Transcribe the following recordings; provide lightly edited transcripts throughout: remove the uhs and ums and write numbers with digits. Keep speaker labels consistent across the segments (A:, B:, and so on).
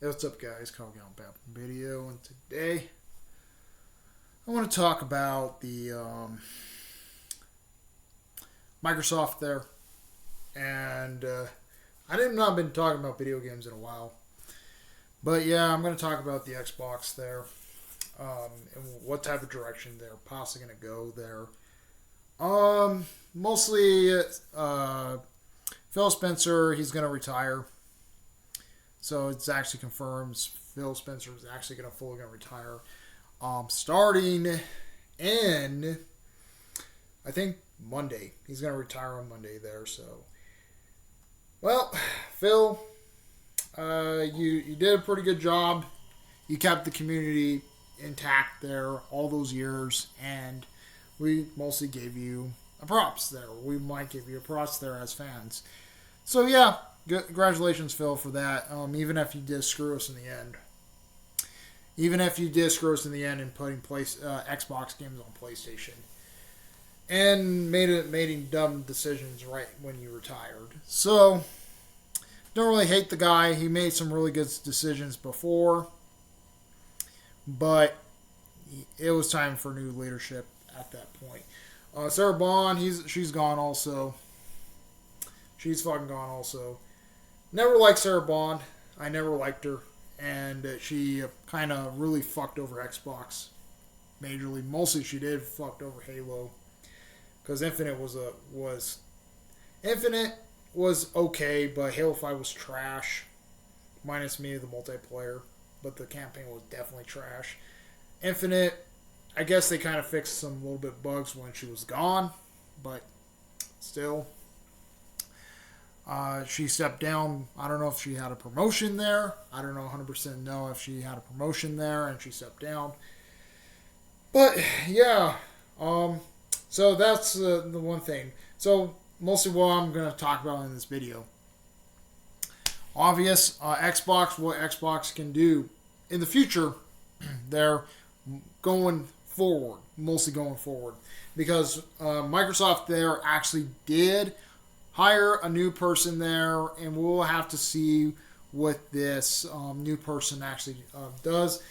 A: Hey, what's up, guys? Calling out back video, and today I want to talk about the Microsoft there. And I did not been talking about video games in a while, but yeah, I'm going to talk about the Xbox there, and what type of direction they're possibly going to go there. Mostly, Phil Spencer, he's going to retire. So it's actually confirms Phil Spencer is actually going to retire. Starting in, I think, Monday. He's going to retire on Monday there. So, well, Phil, you did a pretty good job. You kept the community intact there all those years, and we mostly gave you a props there. We might give you a props there as fans. So yeah, congratulations, Phil, for that. Even if you did screw us in the end. Even if you did screw us in the end and putting Xbox games on PlayStation. And made dumb decisions right when you retired. So, don't really hate the guy. He made some really good decisions before. But it was time for new leadership at that point. Sarah Bond, she's gone also. She's fucking gone also. Never liked Sarah Bond. I never liked her. And she kind of really fucked over Xbox. Majorly. Mostly she did fucked over Halo. Because Infinite was okay, but Halo 5 was trash. Minus me, the multiplayer. But the campaign was definitely trash. Infinite, I guess they kind of fixed some little bit bugs when she was gone. But still, she stepped down. I don't know if she had a promotion there. I don't know 100% know if she had a promotion there and she stepped down. But yeah, so that's the one thing. So mostly what I'm going to talk about in this video. Obvious, Xbox, what Xbox can do in the future. They're going forward, mostly going forward. Because Microsoft there actually did hire a new person there, and we'll have to see what this new person actually does.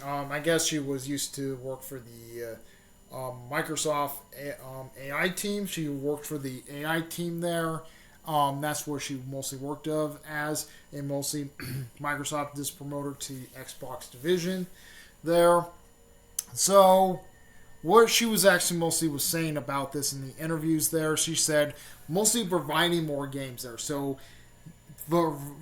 A: I guess she was used to work for the Microsoft AI team. She worked for the AI team there. That's where she mostly worked as, and mostly Microsoft just promoted her to the Xbox division there. So what she was actually mostly was saying about this in the interviews there, she said mostly providing more games there. So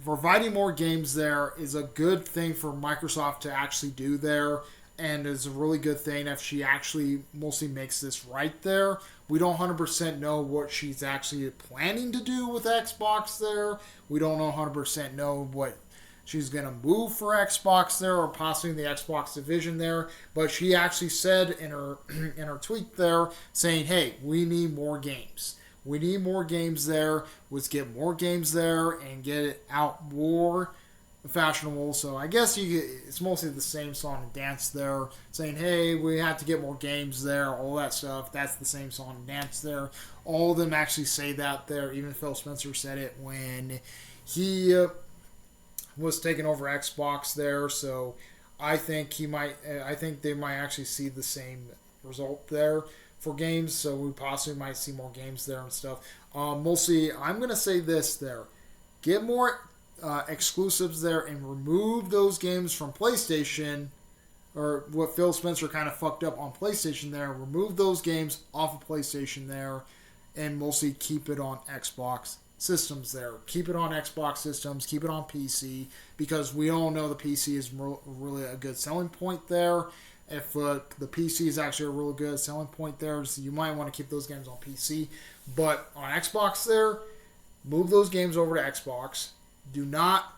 A: providing more games there is a good thing for Microsoft to actually do there, and is a really good thing if she actually mostly makes this right there. We don't 100% know what she's actually planning to do with Xbox there. We don't know 100% know what she's going to move for Xbox there, or possibly the Xbox division there. But she actually said in her tweet there, saying, hey, we need more games. We need more games there. Let's get more games there and get it out more fashionable. So I guess it's mostly the same song and dance there, saying, hey, we have to get more games there, all that stuff. That's the same song and dance there. All of them actually say that there. Even Phil Spencer said it when he was taking over Xbox there. So I think they might actually see the same result there for games. So we possibly might see more games there and stuff. Mostly, I'm going to say this there. Get more exclusives there and remove those games from PlayStation, or what Phil Spencer kind of fucked up on PlayStation there. Remove those games off of PlayStation there, and mostly keep it on Xbox systems there. Keep it on Xbox systems, keep it on PC, because we all know the PC is really a good selling point there. If the PC is actually a really good selling point there, so you might want to keep those games on PC. But on Xbox there, move those games over to Xbox. Do not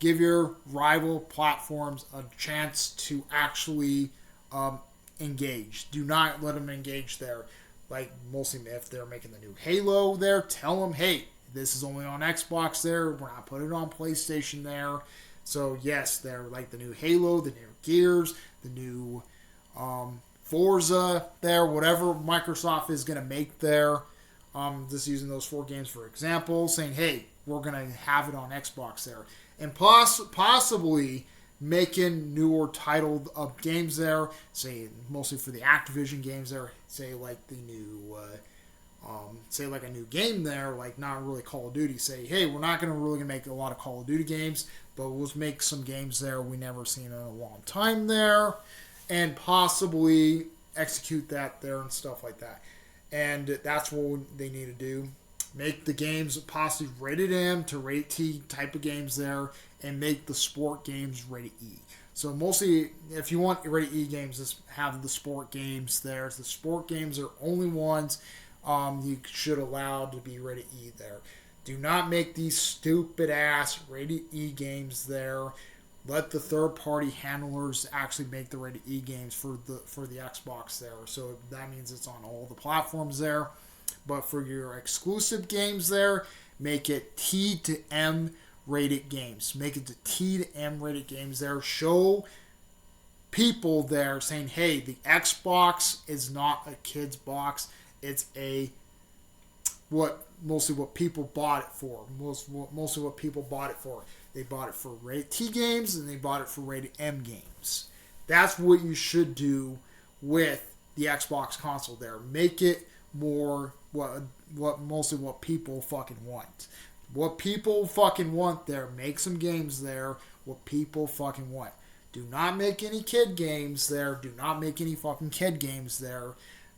A: give your rival platforms a chance to actually engage. Do not let them engage there. Like, mostly if they're making the new Halo there, tell them, hey, this is only on Xbox there. We're not putting it on PlayStation there. So, yes, they're like the new Halo, the new Gears, the new Forza there, whatever Microsoft is going to make there. Just using those 4 games for example, saying, hey, we're going to have it on Xbox there. And possibly making newer titled games there, say mostly for the Activision games there, say like the new, say like a new game there, like not really Call of Duty. Say, hey, we're not going to really make a lot of Call of Duty games, but we'll make some games there we never seen in a long time there, and possibly execute that there and stuff like that. And that's what they need to do. Make the games possibly rated M to rated T type of games there, and make the sport games rated E. So mostly, if you want rated E games, just have the sport games there. The sport games are only ones you should allow to be rated E there. Do not make these stupid ass rated E games there. Let the third party handlers actually make the rated E games for the Xbox there. So that means it's on all the platforms there. But for your exclusive games there, make it T to M rated games. Make it the T to M rated games there. Show people there saying, hey, the Xbox is not a kid's box. It's mostly what people bought it for. Mostly what people bought it for. They bought it for rated T games and they bought it for rated M games. That's what you should do with the Xbox console there. Make it more mostly what people fucking want. What people fucking want there. Make some games there. What people fucking want. Do not make any kid games there. Do not make any fucking kid games there.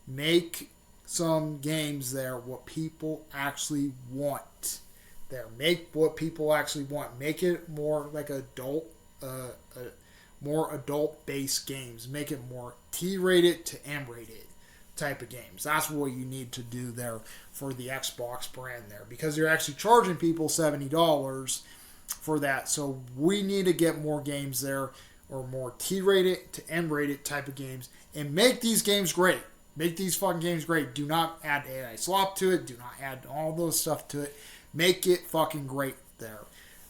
A: Make some games there what people actually want there. Make what people actually want. Make it more like more adult based games. Make it more T rated to M rated type of games. That's what you need to do there for the Xbox brand there, because you're actually charging people $70 for that. So we need to get more games there, or more T rated to M rated type of games, and make these games great. Make these fucking games great. Do not add AI slop to it. Do not add all those stuff to it. Make it fucking great there.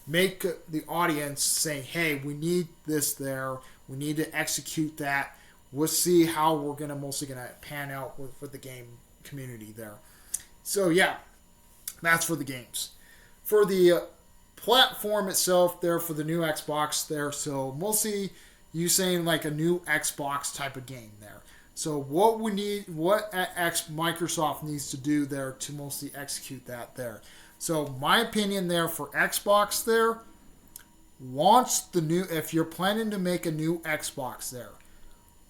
A: Make the audience say, hey, we need this there. We need to execute that. We'll see how we're mostly gonna pan out with the game community there. So yeah, that's for the games. For the platform itself there, for the new Xbox there, so mostly you saying like a new Xbox type of game there. So what Microsoft needs to do there to mostly execute that there. So my opinion there for Xbox there, launch the new, if you're planning to make a new Xbox there,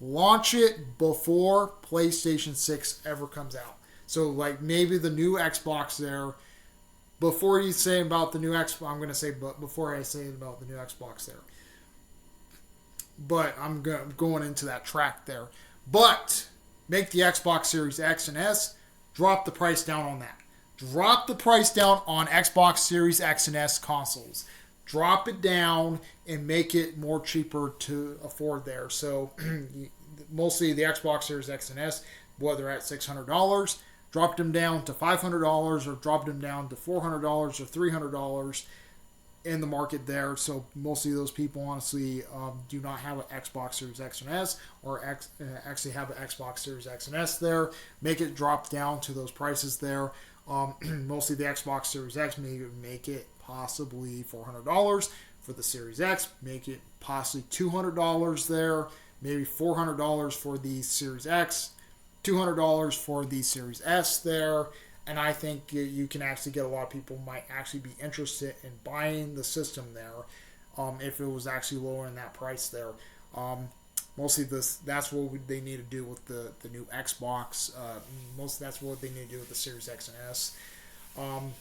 A: launch it before PlayStation 6 ever comes out. So like maybe the new Xbox there, before you say about the new Xbox, I'm going to say, but before I say about the new Xbox there. But I'm going into that track there. But make the Xbox Series X and S, drop the price down on that. Drop the price down on Xbox Series X and S consoles. Drop it down and make it more cheaper to afford there. So mostly the Xbox Series X and S, whether at $600, dropped them down to $500 or dropped them down to $400 or $300 in the market there. So mostly those people honestly do not have an Xbox Series X and S, or actually have an Xbox Series X and S there. Make it drop down to those prices there. Mostly the Xbox Series X, make it possibly $400 for the Series X. Make it possibly $200 there. Maybe $400 for the Series X. $200 for the Series S there. And I think you can actually get a lot of people might actually be interested in buying the system there, if it was actually lower in that price there. Mostly that's what they need to do with the new Xbox. That's what they need to do with the Series X and S.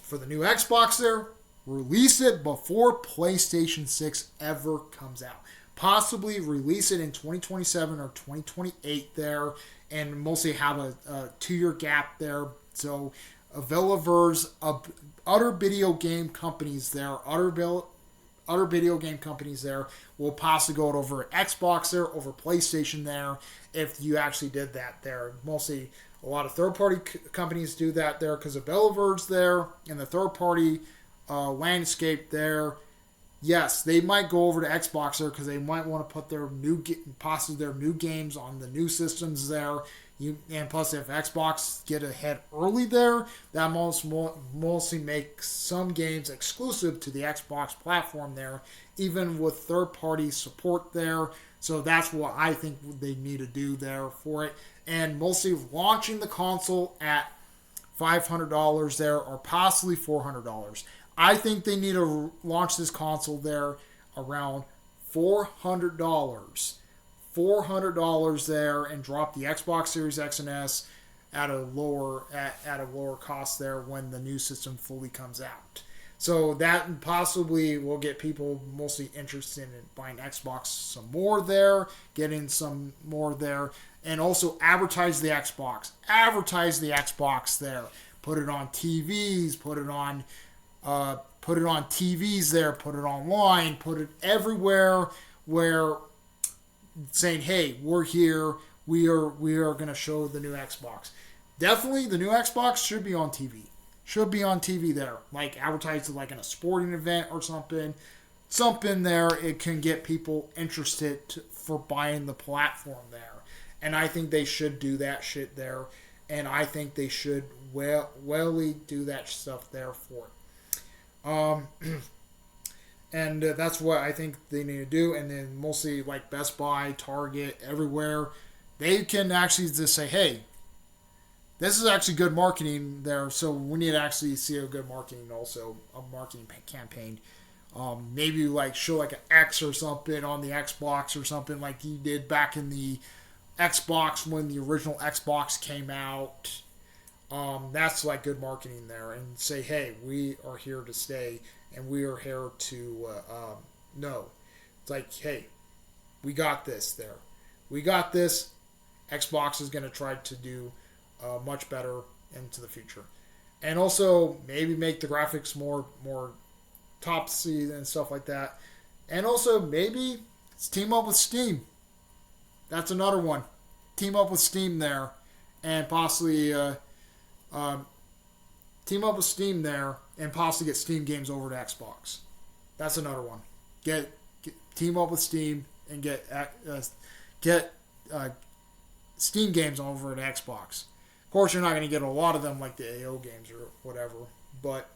A: For the new Xbox there, release it before PlayStation 6 ever comes out. Possibly release it in 2027 or 2028 there, and mostly have a 2-year gap there. So developers, other video game companies there, other video game companies there will possibly go over Xbox there, over PlayStation there, if you actually did that there. Mostly a lot of third-party companies do that there, because developers there and the third-party landscape there, yes, they might go over to Xbox there because they might want to put their possibly their new games on the new systems there. And plus, if Xbox get ahead early there, that mostly makes some games exclusive to the Xbox platform there, even with third-party support there. So that's what I think they need to do there for it. And mostly launching the console at $500 there or possibly $400. I think they need to launch this console there around $400. $400 there and drop the Xbox Series X and S at a lower cost there when the new system fully comes out. So that possibly will get people mostly interested in buying Xbox some more there, getting some more there, and also advertise the Xbox. Advertise the Xbox there. Put it on TVs. Put it on TVs there. Put it online. Put it everywhere where saying, "Hey, we're here. We are going to show the new Xbox." Definitely, the new Xbox should be on TV. Should be on TV there, like advertised like in a sporting event or something. Something there, it can get people interested for buying the platform there. And I think they should do that shit there. And I think they should do that stuff there for it. And that's what I think they need to do. And then mostly like Best Buy, Target, everywhere, they can actually just say, "Hey, this is actually good marketing there, so we need to actually see a good marketing also, a marketing campaign. Maybe like show like an X or something on the Xbox or something like you did back in the Xbox when the original Xbox came out. That's like good marketing there. And say, hey, we are here to stay and we are here to know. It's like, hey, we got this there. We got this. Xbox is going to try to do much better into the future. And also maybe make the graphics more top speed and stuff like that. And also maybe team up with Steam. That's another one. Team up with Steam there, and possibly team up with Steam there, and possibly get Steam games over to Xbox. That's another one. Get team up with Steam and get Steam games over to Xbox. Of course, you're not going to get a lot of them like the AO games or whatever, but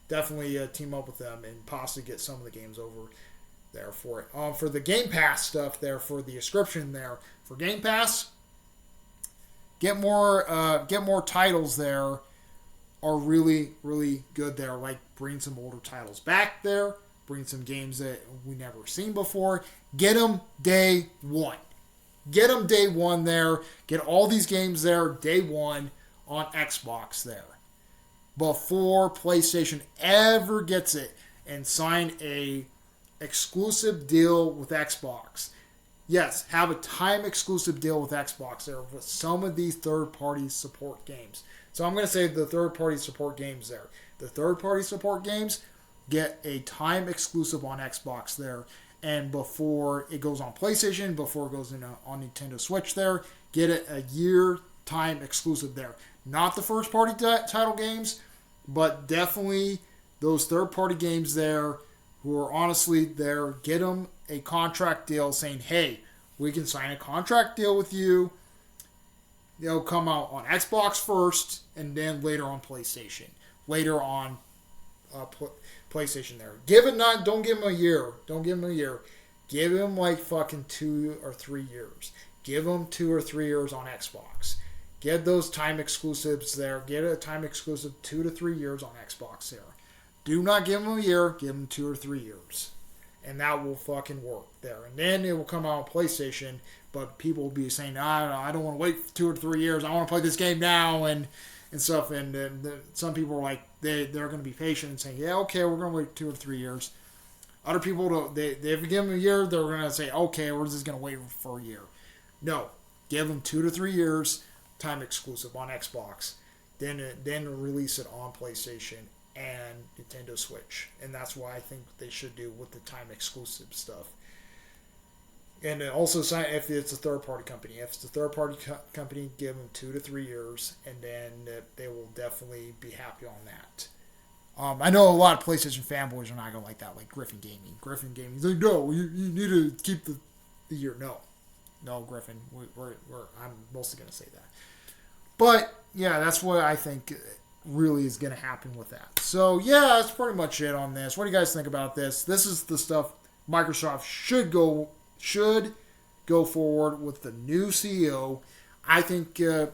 A: definitely team up with them and possibly get some of the games over there for it. For the Game Pass stuff there, for the description there, for Game Pass, get more titles there are really, really good there. Like bring some older titles back there, bring some games that we never seen before. Get them day one. Get them day one there. Get all these games there day one on Xbox there. Before PlayStation ever gets it and sign a exclusive deal with Xbox. Yes, have a time exclusive deal with Xbox there with some of these third-party support games. So I'm going to say the third-party support games there. The third-party support games get a time exclusive on Xbox there. And before it goes on PlayStation, before it goes on Nintendo Switch there, get it a year time exclusive there. Not the first-party title games, but definitely those third-party games there who are honestly there, get them a contract deal saying, hey, we can sign a contract deal with you. They'll come out on Xbox first, and then later on PlayStation. Later on PlayStation there. Don't give them a year. Don't give them a year. Give them like fucking 2 or 3 years. Give them 2 or 3 years on Xbox. Get those time exclusives there. Get a time exclusive 2 to 3 years on Xbox there. Do not give them a year. Give them 2 or 3 years. And that will fucking work there. And then it will come out on PlayStation, but people will be saying, I don't want to wait 2 or 3 years. I want to play this game now and stuff. And some people are like, they're going to be patient and say, yeah, okay, we're going to wait 2 or 3 years. Other people, if you give them a year, they're going to say, okay, we're just going to wait for a year. No. Give them 2 to 3 years, time exclusive on Xbox. Then release it on PlayStation and Nintendo Switch. And that's what I think they should do with the time exclusive stuff. And also, if it's a third-party company. If it's a third-party company, give them 2 to 3 years, and then they will definitely be happy on that. I know a lot of PlayStation fanboys are not going to like that, like Griffin Gaming. Griffin Gaming, he's like, no, you need to keep the year. No, Griffin, I'm mostly going to say that. But, yeah, that's what I think really is going to happen with that. So, yeah, that's pretty much it on this. What do you guys think about this? This is the stuff Microsoft should go forward with the new CEO. I think the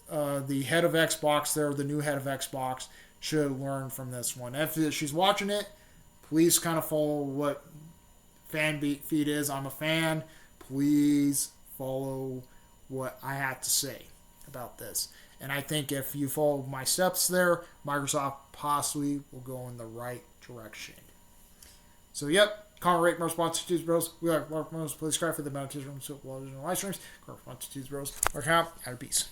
A: head of Xbox there, the new head of Xbox, should learn from this one. If she's watching it, please kind of follow what fan feed is. I'm a fan. Please follow what I have to say about this. And I think if you follow my steps there, Microsoft possibly will go in the right direction. So, yep. Comment, rate, more sponsors, Tuesday Bros. We like more. Please subscribe for the Mountain Room, so live streams. Comment, sponsors, Tuesday Bros. Work out. Out of peace.